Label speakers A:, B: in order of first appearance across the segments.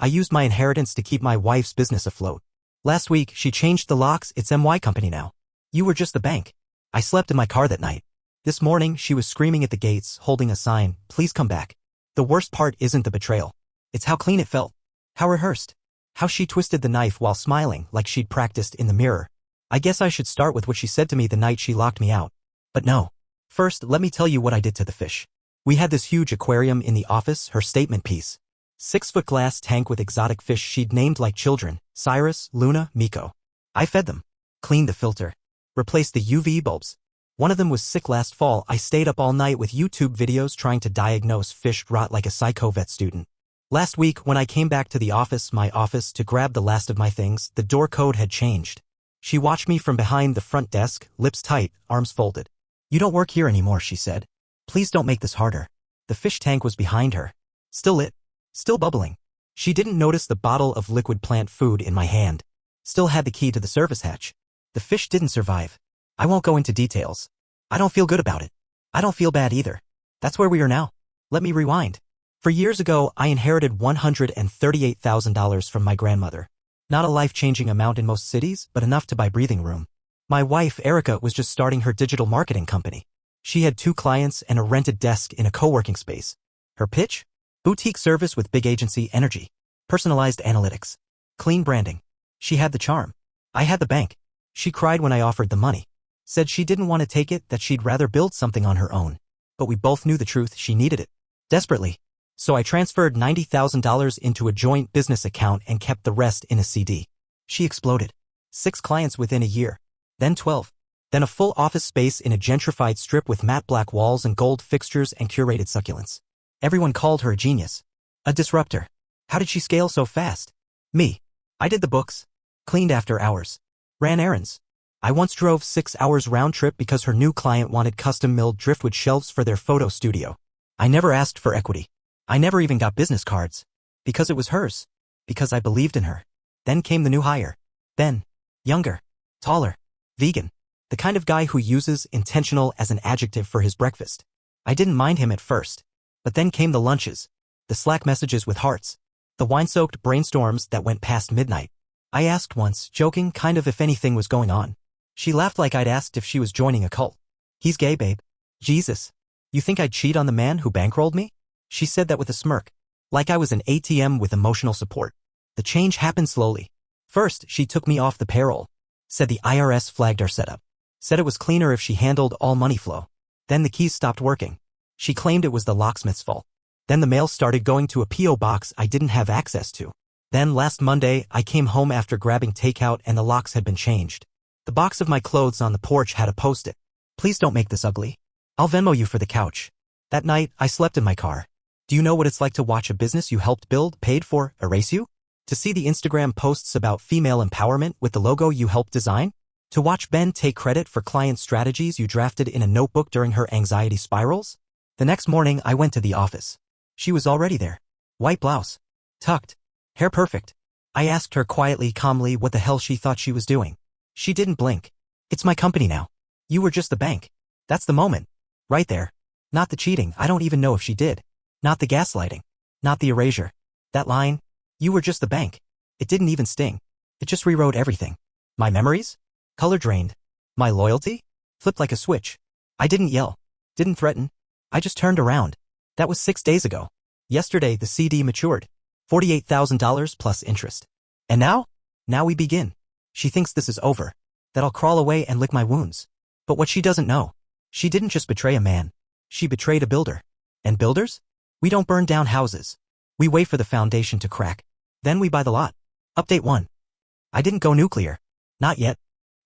A: I used my inheritance to keep my wife's business afloat. Last week, she changed the locks. It's my company now. You were just the bank. I slept in my car that night. This morning, she was screaming at the gates, holding a sign, please come back. The worst part isn't the betrayal. It's how clean it felt. How rehearsed. How she twisted the knife while smiling like she'd practiced in the mirror. I guess I should start with what she said to me the night she locked me out. But no. First, let me tell you what I did to the fish. We had this huge aquarium in the office, her statement piece. 6-foot glass tank with exotic fish she'd named like children, Cyrus, Luna, Miko. I fed them. Cleaned the filter. Replaced the UV bulbs. One of them was sick last fall. I stayed up all night with YouTube videos trying to diagnose fish rot like a psycho vet student. Last week, when I came back to my office, to grab the last of my things, the door code had changed. She watched me from behind the front desk, lips tight, arms folded. You don't work here anymore, she said. Please don't make this harder. The fish tank was behind her. Still lit. Still bubbling. She didn't notice the bottle of liquid plant food in my hand. Still had the key to the service hatch. The fish didn't survive. I won't go into details. I don't feel good about it. I don't feel bad either. That's where we are now. Let me rewind. For years ago, I inherited $138,000 from my grandmother. Not a life-changing amount in most cities, but enough to buy breathing room. My wife, Erica, was just starting her digital marketing company. She had 2 clients and a rented desk in a co-working space. Her pitch? Boutique service with big agency energy. Personalized analytics. Clean branding. She had the charm. I had the bank. She cried when I offered the money. Said she didn't want to take it, that she'd rather build something on her own. But we both knew the truth, she needed it. Desperately. So I transferred $90,000 into a joint business account and kept the rest in a CD. She exploded. 6 clients within a year. Then 12. Then a full office space in a gentrified strip with matte black walls and gold fixtures and curated succulents. Everyone called her a genius. A disruptor. How did she scale so fast? Me. I did the books. Cleaned after hours. Ran errands. I once drove 6 hours round trip because her new client wanted custom-milled driftwood shelves for their photo studio. I never asked for equity. I never even got business cards. Because it was hers. Because I believed in her. Then came the new hire. Ben. Younger. Taller. Vegan. The kind of guy who uses intentional as an adjective for his breakfast. I didn't mind him at first. But then came the lunches. The Slack messages with hearts. The wine-soaked brainstorms that went past midnight. I asked once, joking kind of if anything was going on. She laughed like I'd asked if she was joining a cult. He's gay, babe. Jesus. You think I'd cheat on the man who bankrolled me? She said that with a smirk. Like I was an ATM with emotional support. The change happened slowly. First, she took me off the payroll. Said the IRS flagged our setup. Said it was cleaner if she handled all money flow. Then the keys stopped working. She claimed it was the locksmith's fault. Then the mail started going to a P.O. box I didn't have access to. Then last Monday, I came home after grabbing takeout and the locks had been changed. The box of my clothes on the porch had a post-it. Please don't make this ugly. I'll Venmo you for the couch. That night, I slept in my car. Do you know what it's like to watch a business you helped build, paid for, erase you? To see the Instagram posts about female empowerment with the logo you helped design? To watch Ben take credit for client strategies you drafted in a notebook during her anxiety spirals? The next morning, I went to the office. She was already there. White blouse. Tucked. Hair perfect. I asked her quietly, calmly, what the hell she thought she was doing. She didn't blink. It's my company now. You were just the bank. That's the moment. Right there. Not the cheating, I don't even know if she did. Not the gaslighting. Not the erasure. That line, you were just the bank. It didn't even sting. It just rewrote everything. My memories? Color drained. My loyalty? Flipped like a switch. I didn't yell. Didn't threaten. I just turned around. That was 6 days ago. Yesterday the CD matured. $48,000 plus interest. And now? Now we begin. She thinks this is over. That I'll crawl away and lick my wounds. But what she doesn't know. She didn't just betray a man. She betrayed a builder. And builders? We don't burn down houses. We wait for the foundation to crack. Then we buy the lot. Update 1. I didn't go nuclear. Not yet.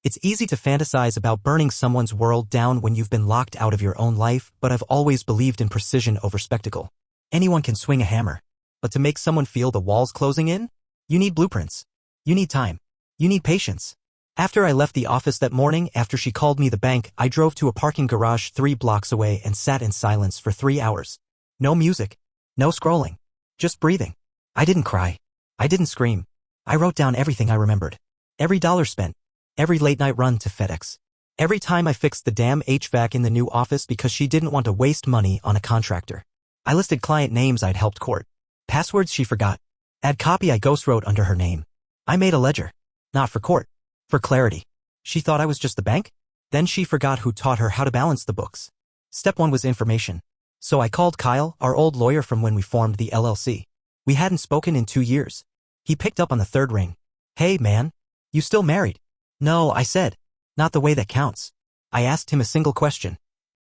A: It's easy to fantasize about burning someone's world down when you've been locked out of your own life, but I've always believed in precision over spectacle. Anyone can swing a hammer. But to make someone feel the walls closing in, you need blueprints. You need time. You need patience. After I left the office that morning, after she called me the bank, I drove to a parking garage 3 blocks away and sat in silence for 3 hours. No music. No scrolling. Just breathing. I didn't cry. I didn't scream. I wrote down everything I remembered. Every dollar spent. Every late-night run to FedEx. Every time I fixed the damn HVAC in the new office because she didn't want to waste money on a contractor. I listed client names I'd helped court. Passwords she forgot. Add copy I ghostwrote under her name. I made a ledger. Not for court. For clarity. She thought I was just the bank? Then she forgot who taught her how to balance the books. Step 1 was information. So I called Kyle, our old lawyer from when we formed the LLC. We hadn't spoken in 2 years. He picked up on the third ring. Hey, man. You still married? No, I said. Not the way that counts. I asked him a single question.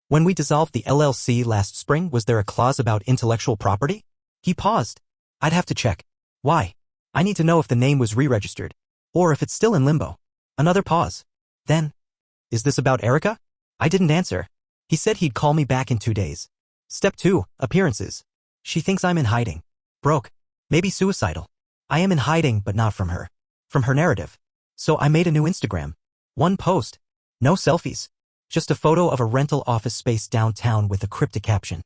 A: When we dissolved the LLC last spring, was there a clause about intellectual property? He paused. I'd have to check. Why? I need to know if the name was re-registered. Or if it's still in limbo. Another pause. Then, is this about Erica? I didn't answer. He said he'd call me back in 2 days. Step 2, appearances. She thinks I'm in hiding. Broke. Maybe suicidal. I am in hiding, but not from her. From her narrative. So I made a new Instagram. 1 post. No selfies. Just a photo of a rental office space downtown with a cryptic caption.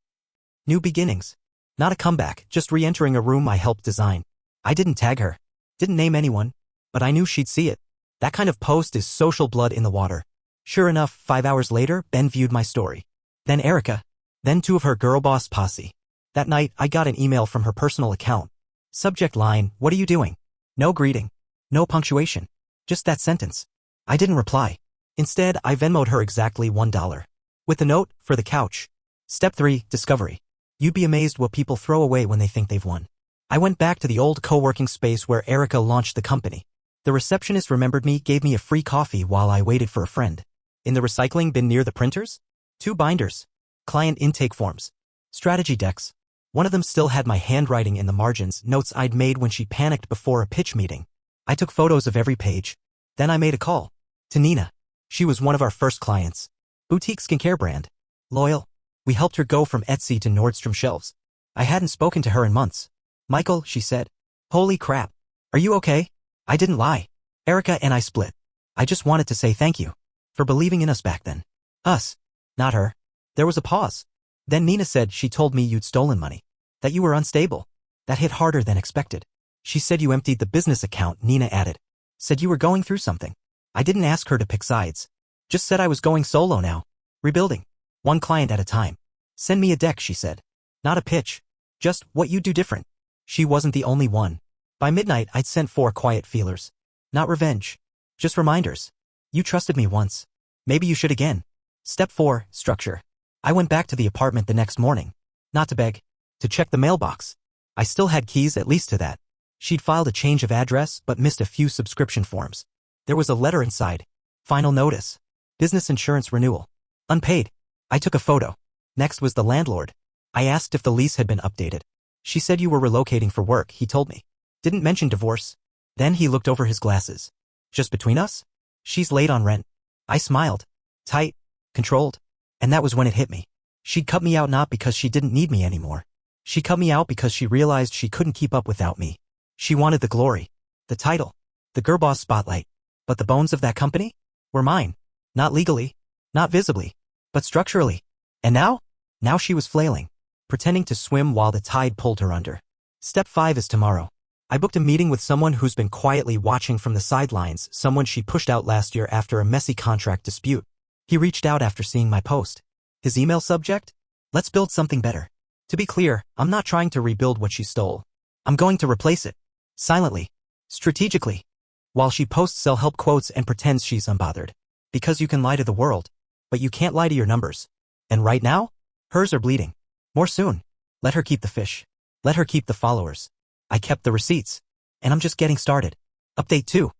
A: New beginnings. Not a comeback, just re-entering a room I helped design. I didn't tag her. Didn't name anyone. But I knew she'd see it. That kind of post is social blood in the water. Sure enough, 5 hours later, Ben viewed my story. Then Erica. Then 2 of her girl boss posse. That night, I got an email from her personal account. Subject line, what are you doing? No greeting. No punctuation. Just that sentence. I didn't reply. Instead, I Venmo'd her exactly $1. With the note, for the couch. Step 3, discovery. You'd be amazed what people throw away when they think they've won. I went back to the old co-working space where Erica launched the company. The receptionist remembered me, gave me a free coffee while I waited for a friend. In the recycling bin near the printers? 2 binders. Client intake forms. Strategy decks. One of them still had my handwriting in the margins, notes I'd made when she panicked before a pitch meeting. I took photos of every page. Then I made a call. To Nina. She was one of our first clients. Boutique skincare brand. Loyal. We helped her go from Etsy to Nordstrom shelves. I hadn't spoken to her in months. Michael, she said. Holy crap. Are you okay? I didn't lie. Erica and I split. I just wanted to say thank you. For believing in us back then. Us. Not her. There was a pause. Then Nina said she told me you'd stolen money. That you were unstable. That hit harder than expected. She said you emptied the business account, Nina added. Said you were going through something. I didn't ask her to pick sides. Just said I was going solo now. Rebuilding. 1 client at a time. Send me a deck, she said. Not a pitch. Just what you do different. She wasn't the only one. By midnight, I'd sent 4 quiet feelers. Not revenge. Just reminders. You trusted me once. Maybe you should again. Step 4, structure. I went back to the apartment the next morning. Not to beg. To check the mailbox. I still had keys at least to that. She'd filed a change of address but missed a few subscription forms. There was a letter inside. Final notice. Business insurance renewal. Unpaid. I took a photo. Next was the landlord. I asked if the lease had been updated. She said you were relocating for work, he told me. Didn't mention divorce. Then he looked over his glasses. Just between us? She's late on rent. I smiled. Tight. Controlled. And that was when it hit me. She'd cut me out not because she didn't need me anymore. She cut me out because she realized she couldn't keep up without me. She wanted the glory. The title. The girl boss spotlight. But the bones of that company? Were mine. Not legally. Not visibly. But structurally. And now? Now she was flailing. Pretending to swim while the tide pulled her under. Step 5 is tomorrow. I booked a meeting with someone who's been quietly watching from the sidelines, someone she pushed out last year after a messy contract dispute. He reached out after seeing my post. His email subject? Let's build something better. To be clear, I'm not trying to rebuild what she stole. I'm going to replace it. Silently. Strategically. While she posts self-help quotes and pretends she's unbothered. Because you can lie to the world. But you can't lie to your numbers. And right now? Hers are bleeding. More soon. Let her keep the fish. Let her keep the followers. I kept the receipts. And I'm just getting started. Update 2.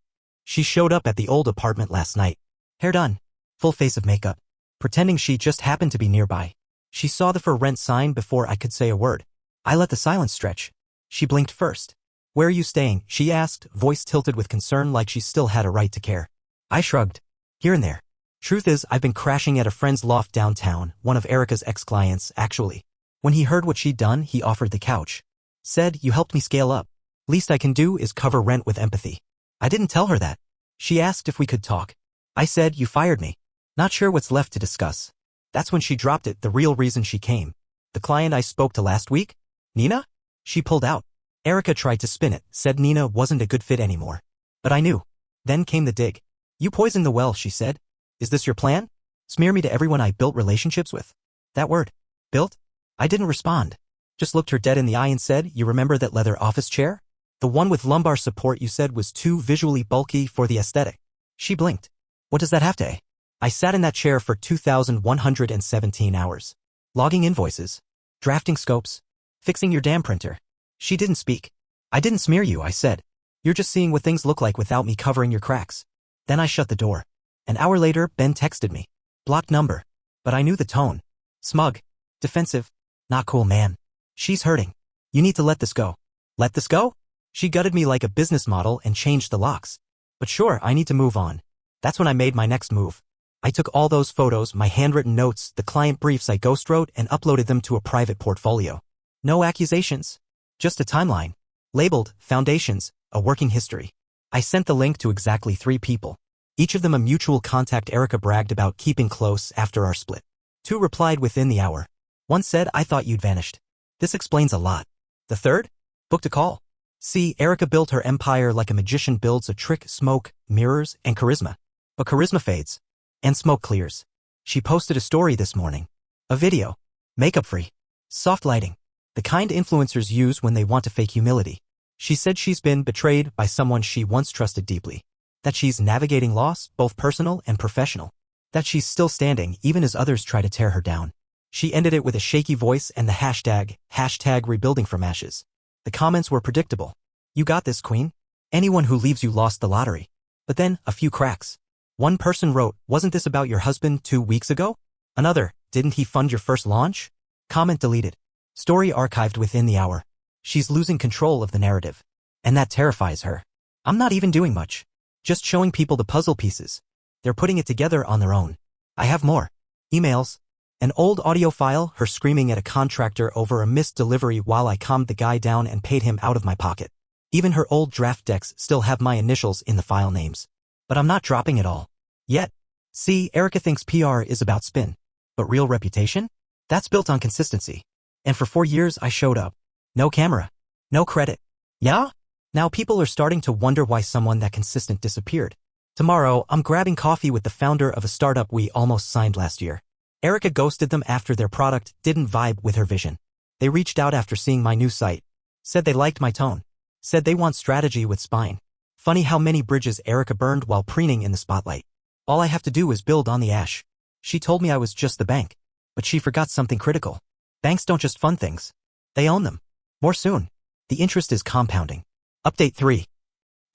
A: She showed up at the old apartment last night. Hair done. Full face of makeup. Pretending she just happened to be nearby. She saw the for rent sign before I could say a word. I let the silence stretch. She blinked first. Where are you staying? She asked, voice tilted with concern like she still had a right to care. I shrugged. Here and there. Truth is, I've been crashing at a friend's loft downtown, one of Erica's ex-clients, actually. When he heard what she'd done, he offered the couch. Said, you helped me scale up. Least I can do is cover rent with empathy. I didn't tell her that. She asked if we could talk. I said, you fired me. Not sure what's left to discuss. That's when she dropped it, the real reason she came. The client I spoke to last week? Nina? She pulled out. Erica tried to spin it, said Nina wasn't a good fit anymore. But I knew. Then came the dig. You poisoned the well, she said. Is this your plan? Smear me to everyone I built relationships with? That word. Built? I didn't respond. Just looked her dead in the eye and said, you remember that leather office chair? The one with lumbar support you said was too visually bulky for the aesthetic. She blinked. What does that have to say? I sat in that chair for 2,117 hours. Logging invoices. Drafting scopes. Fixing your damn printer. She didn't speak. I didn't smear you, I said. You're just seeing what things look like without me covering your cracks. Then I shut the door. An hour later, Ben texted me. Blocked number. But I knew the tone. Smug. Defensive. Not cool, man. She's hurting. You need to let this go. Let this go? She gutted me like a business model and changed the locks. But sure, I need to move on. That's when I made my next move. I took all those photos, my handwritten notes, the client briefs I ghostwrote, and uploaded them to a private portfolio. No accusations. Just a timeline. Labeled, Foundations, a working history. I sent the link to exactly 3 people. Each of them a mutual contact Erica bragged about keeping close after our split. 2 replied within the hour. 1 said, I thought you'd vanished. This explains a lot. The 3rd? Booked a call. See, Erica built her empire like a magician builds a trick, smoke, mirrors, and charisma. But charisma fades. And smoke clears. She posted a story this morning. A video. Makeup-free. Soft lighting. The kind influencers use when they want to fake humility. She said she's been betrayed by someone she once trusted deeply. That she's navigating loss, both personal and professional. That she's still standing even as others try to tear her down. She ended it with a shaky voice and the hashtag rebuilding from ashes. The comments were predictable. You got this, queen. Anyone who leaves you lost the lottery. But then, a few cracks. One person wrote, wasn't this about your husband 2 weeks ago? Another, didn't he fund your first launch? Comment deleted. Story archived within the hour. She's losing control of the narrative. And that terrifies her. I'm not even doing much. Just showing people the puzzle pieces. They're putting it together on their own. I have more. Emails. An old audio file, her screaming at a contractor over a missed delivery while I calmed the guy down and paid him out of my pocket. Even her old draft decks still have my initials in the file names. But I'm not dropping it all. Yet. See, Erica thinks PR is about spin. But real reputation? That's built on consistency. And for 4 years I showed up. No camera. No credit. Yeah? Now people are starting to wonder why someone that consistent disappeared. Tomorrow, I'm grabbing coffee with the founder of a startup we almost signed last year. Erica ghosted them after their product didn't vibe with her vision. They reached out after seeing my new site. Said they liked my tone. Said they want strategy with spine. Funny how many bridges Erica burned while preening in the spotlight. All I have to do is build on the ash. She told me I was just the bank. But she forgot something critical. Banks don't just fund things. They own them. More soon. The interest is compounding. Update 3.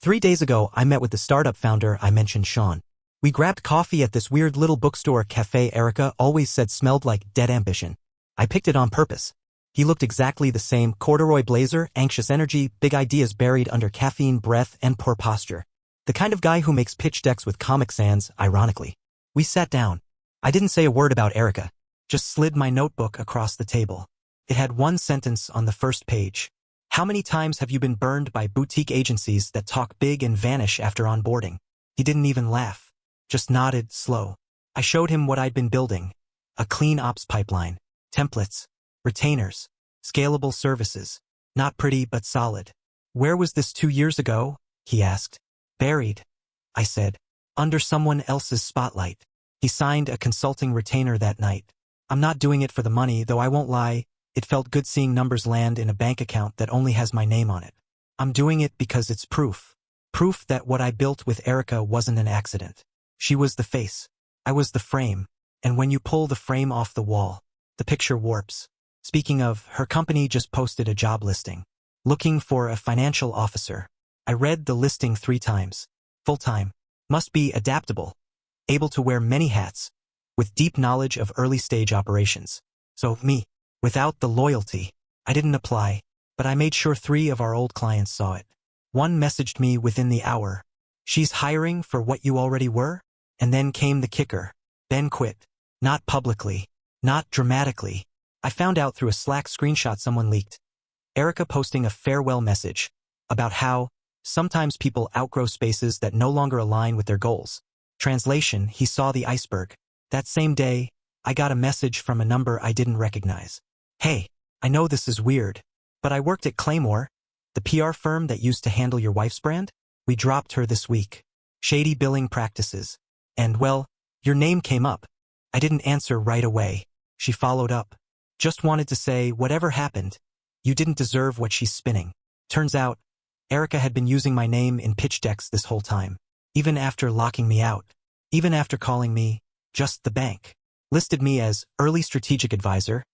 A: 3 days ago, I met with the startup founder I mentioned, Sean. We grabbed coffee at this weird little bookstore cafe Erica always said smelled like dead ambition. I picked it on purpose. He looked exactly the same, corduroy blazer, anxious energy, big ideas buried under caffeine breath and poor posture. The kind of guy who makes pitch decks with Comic Sans, ironically. We sat down. I didn't say a word about Erica. Just slid my notebook across the table. It had 1 sentence on the first page. How many times have you been burned by boutique agencies that talk big and vanish after onboarding? He didn't even laugh. Just nodded, slow. I showed him what I'd been building. A clean ops pipeline. Templates. Retainers. Scalable services. Not pretty, but solid. Where was this 2 years ago? He asked. Buried. I said. Under someone else's spotlight. He signed a consulting retainer that night. I'm not doing it for the money, though I won't lie. It felt good seeing numbers land in a bank account that only has my name on it. I'm doing it because it's proof. Proof that what I built with Erica wasn't an accident. She was the face. I was the frame. And when you pull the frame off the wall, the picture warps. Speaking of, her company just posted a job listing. Looking for a financial officer. I read the listing 3 times. Full-time. Must be adaptable. Able to wear many hats. With deep knowledge of early-stage operations. So, me. Without the loyalty. I didn't apply. But I made sure 3 of our old clients saw it. 1 messaged me within the hour. She's hiring for what you already were? And then came the kicker. Ben quit. Not publicly. Not dramatically. I found out through a Slack screenshot someone leaked. Erica posting a farewell message. About how, sometimes people outgrow spaces that no longer align with their goals. Translation, he saw the iceberg. That same day, I got a message from a number I didn't recognize. Hey, I know this is weird, but I worked at Claymore, the PR firm that used to handle your wife's brand. We dropped her this week. Shady billing practices. And well, your name came up. I didn't answer right away. She followed up. Just wanted to say, whatever happened, you didn't deserve what she's spinning. Turns out, Erica had been using my name in pitch decks this whole time. Even after locking me out. Even after calling me just the bank. Listed me as early strategic advisor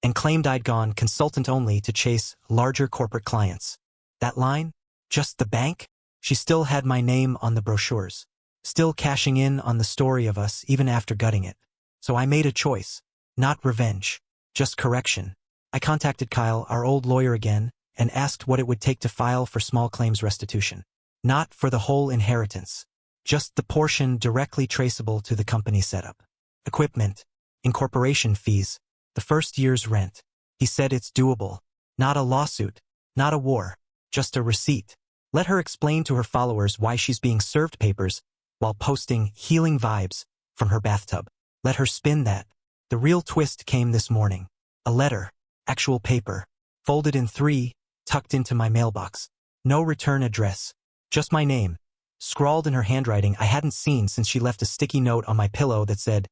A: and claimed I'd gone consultant only to chase larger corporate clients. That line, just the bank? She still had my name on the brochures. Still cashing in on the story of us even after gutting it. So I made a choice. Not revenge. Just correction. I contacted Kyle, our old lawyer again, and asked what it would take to file for small claims restitution. Not for the whole inheritance. Just the portion directly traceable to the company setup. Equipment. Incorporation fees. The first year's rent. He said it's doable. Not a lawsuit. Not a war. Just a receipt. Let her explain to her followers why she's being served papers while posting healing vibes from her bathtub. Let her spin that. The real twist came this morning. A letter. Actual paper. Folded in 3, tucked into my mailbox. No return address. Just my name. Scrawled in her handwriting I hadn't seen since she left a sticky note on my pillow that said,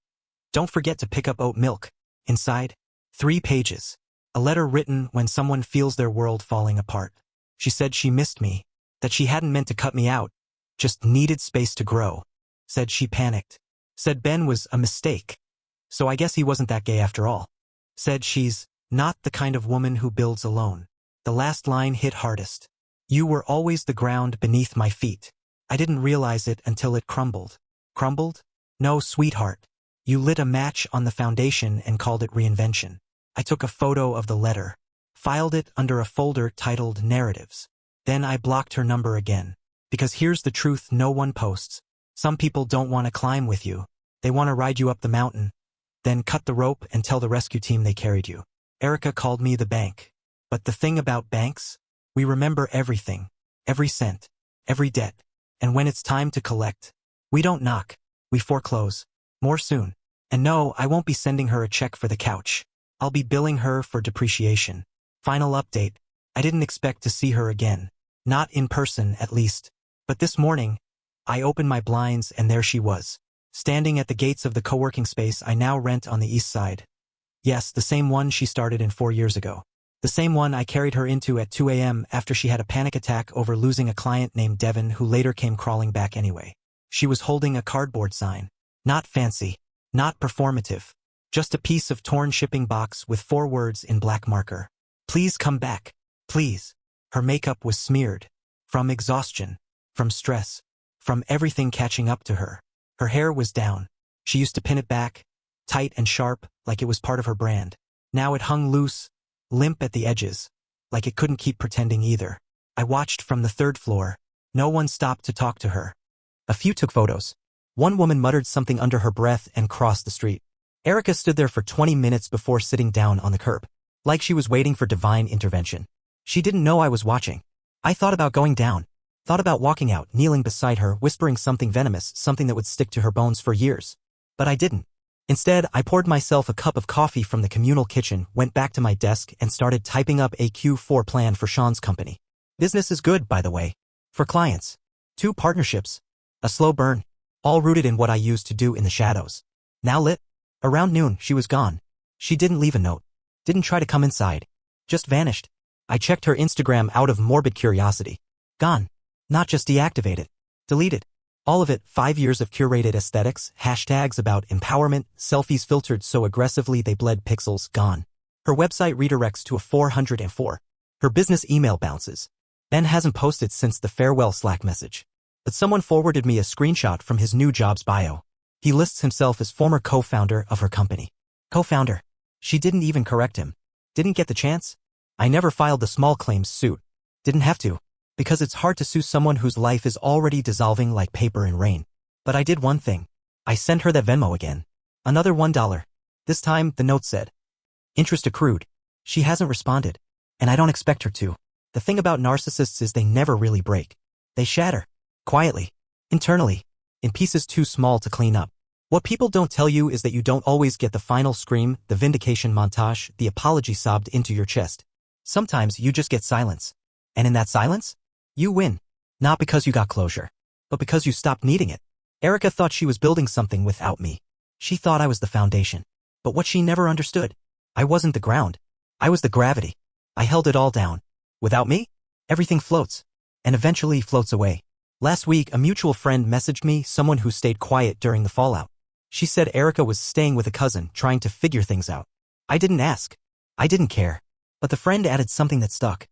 A: "Don't forget to pick up oat milk." Inside, 3 pages. A letter written when someone feels their world falling apart. She said she missed me, that she hadn't meant to cut me out, just needed space to grow. Said she panicked. Said Ben was a mistake. So I guess he wasn't that gay after all. Said she's not the kind of woman who builds alone. The last line hit hardest. You were always the ground beneath my feet. I didn't realize it until it crumbled. Crumbled? No, sweetheart. You lit a match on the foundation and called it reinvention. I took a photo of the letter, filed it under a folder titled Narratives. Then I blocked her number again. Because here's the truth no one posts. Some people don't want to climb with you. They want to ride you up the mountain, then cut the rope and tell the rescue team they carried you. Erica called me the bank. But the thing about banks, we remember everything, every cent, every debt. And when it's time to collect, we don't knock, we foreclose. More soon. And no, I won't be sending her a check for the couch. I'll be billing her for depreciation. Final update. I didn't expect to see her again. Not in person, at least. But this morning, I opened my blinds and there she was. Standing at the gates of the co-working space I now rent on the east side. Yes, the same one she started in 4 years ago. The same one I carried her into at 2 a.m. after she had a panic attack over losing a client named Devin who later came crawling back anyway. She was holding a cardboard sign. Not fancy. Not performative. Just a piece of torn shipping box with 4 words in black marker. Please come back. Please. Her makeup was smeared. From exhaustion. From stress. From everything catching up to her. Her hair was down. She used to pin it back, tight and sharp, like it was part of her brand. Now it hung loose, limp at the edges, like it couldn't keep pretending either. I watched from the 3rd floor. No one stopped to talk to her. A few took photos. One woman muttered something under her breath and crossed the street. Erica stood there for 20 minutes before sitting down on the curb. Like she was waiting for divine intervention. She didn't know I was watching. I thought about going down. Thought about walking out, kneeling beside her, whispering something venomous, something that would stick to her bones for years. But I didn't. Instead, I poured myself a cup of coffee from the communal kitchen, went back to my desk, and started typing up a Q4 plan for Sean's company. Business is good, by the way. For clients. 2 partnerships. A slow burn. All rooted in what I used to do in the shadows. Now lit. Around noon, she was gone. She didn't leave a note. Didn't try to come inside. Just vanished. I checked her Instagram out of morbid curiosity. Gone. Not just deactivated. Deleted. All of it. 5 years of curated aesthetics, hashtags about empowerment, selfies filtered so aggressively they bled pixels, gone. Her website redirects to a 404. Her business email bounces. Ben hasn't posted since the farewell Slack message. But someone forwarded me a screenshot from his new jobs bio. He lists himself as former co-founder of her company. Co-founder. She didn't even correct him. Didn't get the chance? I never filed the small claims suit. Didn't have to. Because it's hard to sue someone whose life is already dissolving like paper in rain. But I did one thing. I sent her that Venmo again. Another $1. This time, the note said, interest accrued. She hasn't responded. And I don't expect her to. The thing about narcissists is they never really break. They shatter. Quietly. Internally. In pieces too small to clean up. What people don't tell you is that you don't always get the final scream, the vindication montage, the apology sobbed into your chest. Sometimes you just get silence. And in that silence, you win. Not because you got closure, but because you stopped needing it. Erica thought she was building something without me. She thought I was the foundation. But what she never understood, I wasn't the ground. I was the gravity. I held it all down. Without me, everything floats. and eventually floats away. Last week, a mutual friend messaged me, someone who stayed quiet during the fallout. She said Erica was staying with a cousin, trying to figure things out. I didn't ask. I didn't care. But the friend added something that stuck.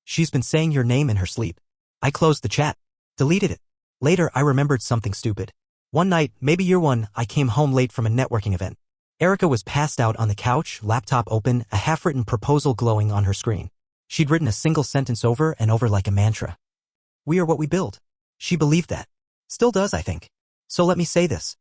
A: She's been saying your name in her sleep. I closed the chat. Deleted it. Later, I remembered something stupid. One night, maybe year one, I came home late from a networking event. Erica was passed out on the couch, laptop open, a half-written proposal glowing on her screen. She'd written a single sentence over and over like a mantra. We are what we build. She believed that. Still does, I think. So let me say this.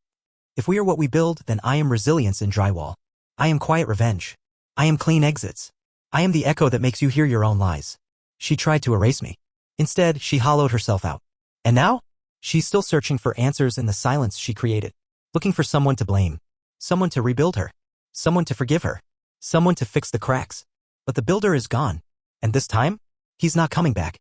A: If we are what we build, then I am resilience in drywall. I am quiet revenge. I am clean exits. I am the echo that makes you hear your own lies. She tried to erase me. Instead, she hollowed herself out. And now? She's still searching for answers in the silence she created. Looking for someone to blame. Someone to rebuild her. Someone to forgive her. Someone to fix the cracks. But the builder is gone. And this time? He's not coming back.